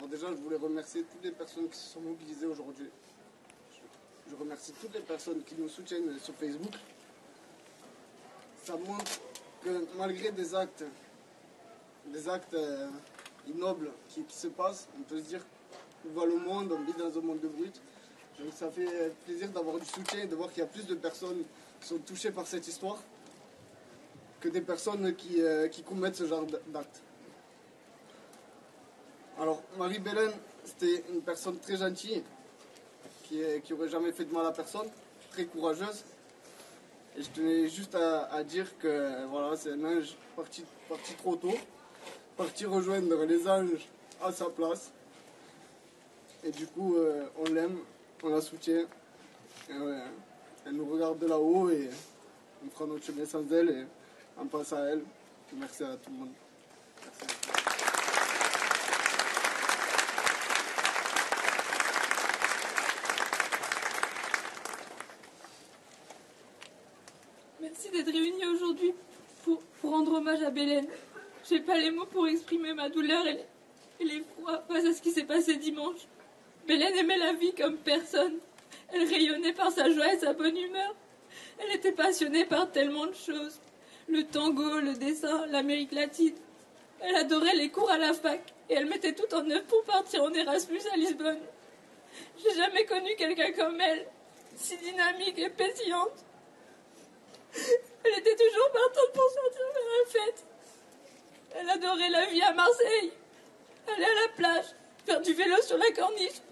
Alors déjà, je voulais remercier toutes les personnes qui se sont mobilisées aujourd'hui. Je remercie toutes les personnes qui nous soutiennent sur Facebook. Ça montre que malgré des actes ignobles qui se passent, on peut se dire qu'on voit le monde, on vit dans un monde de brut. Donc ça fait plaisir d'avoir du soutien et de voir qu'il y a plus de personnes qui sont touchées par cette histoire que des personnes qui commettent ce genre d'actes. Alors, Marie-Bélène, c'était une personne très gentille, qui aurait jamais fait de mal à personne, très courageuse. Et je tenais juste à dire que voilà, c'est un ange parti trop tôt, parti rejoindre les anges à sa place. Et du coup, on l'aime, on la soutient. Et, elle nous regarde de là-haut et on fera notre chemin sans elle et on passe à elle. Merci à tout le monde. Merci. Merci d'être réunis aujourd'hui pour rendre hommage à Bélène. J'ai pas les mots pour exprimer ma douleur et l'effroi face à ce qui s'est passé dimanche. Bélène aimait la vie comme personne. Elle rayonnait par sa joie et sa bonne humeur. Elle était passionnée par tellement de choses. Le tango, le dessin, l'Amérique latine. Elle adorait les cours à la fac et elle mettait tout en œuvre pour partir en Erasmus à Lisbonne. J'ai jamais connu quelqu'un comme elle, si dynamique et pétillante. Elle était toujours partante pour sortir faire la fête. Elle adorait la vie à Marseille. Aller à la plage, faire du vélo sur la corniche.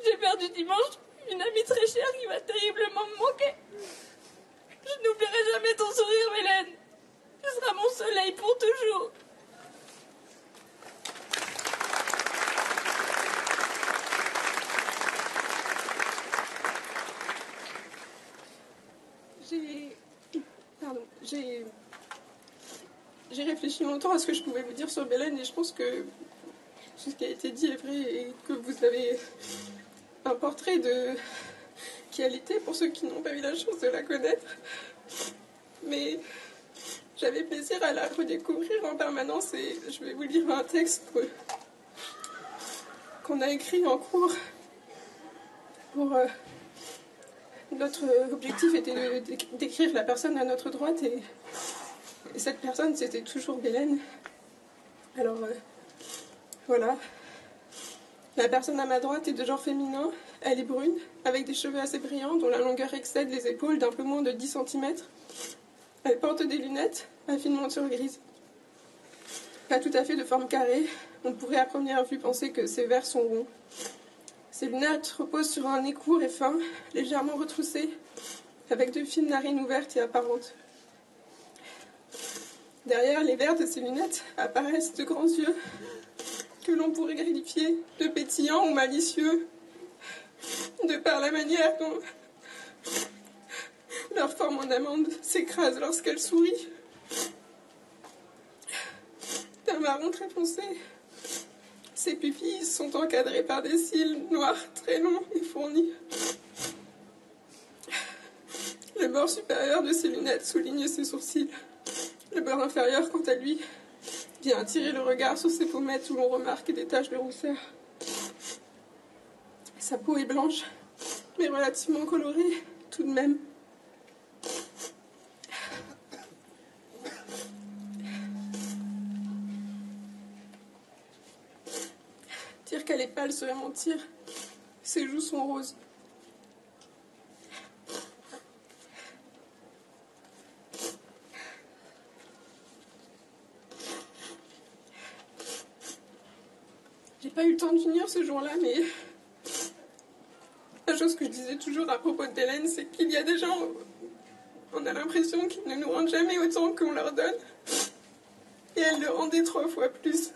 J'ai perdu dimanche une amie très chère qui va terriblement me manquer. Je n'oublierai jamais ton sourire, Bélène. Tu seras mon soleil pour toujours. J'ai réfléchi longtemps à ce que je pouvais vous dire sur Bélène et je pense que ce qui a été dit est vrai et que vous avez un portrait de qui elle était pour ceux qui n'ont pas eu la chance de la connaître. Mais j'avais plaisir à la redécouvrir en permanence et je vais vous lire un texte qu'on a écrit en cours pour... Notre objectif était d'écrire la personne à notre droite et cette personne c'était toujours Bélène. Alors voilà. La personne à ma droite est de genre féminin, elle est brune, avec des cheveux assez brillants dont la longueur excède les épaules d'un peu moins de 10 cm. Elle porte des lunettes à fine monture grise. Pas tout à fait de forme carrée, on pourrait à première vue penser que ses verres sont ronds. Ses lunettes reposent sur un nez court et fin, légèrement retroussé, avec de fines narines ouvertes et apparentes. Derrière les verres de ses lunettes apparaissent de grands yeux que l'on pourrait qualifier de pétillants ou malicieux, de par la manière dont leur forme en amande s'écrase lorsqu'elle sourit. D'un marron très foncé, ses pupilles sont encadrées par des cils noirs très longs et fournis. Le bord supérieur de ses lunettes souligne ses sourcils. Le bord inférieur, quant à lui, vient attirer le regard sur ses pommettes où l'on remarque des taches de rousseur. Sa peau est blanche, mais relativement colorée tout de même. Dire qu'elle est pâle serait mentir. Ses joues sont roses. J'ai pas eu le temps de finir ce jour-là, mais la chose que je disais toujours à propos de Bélène, c'est qu'il y a des gens, on a l'impression qu'ils ne nous rendent jamais autant qu'on leur donne, et elle le rendait 3 fois plus.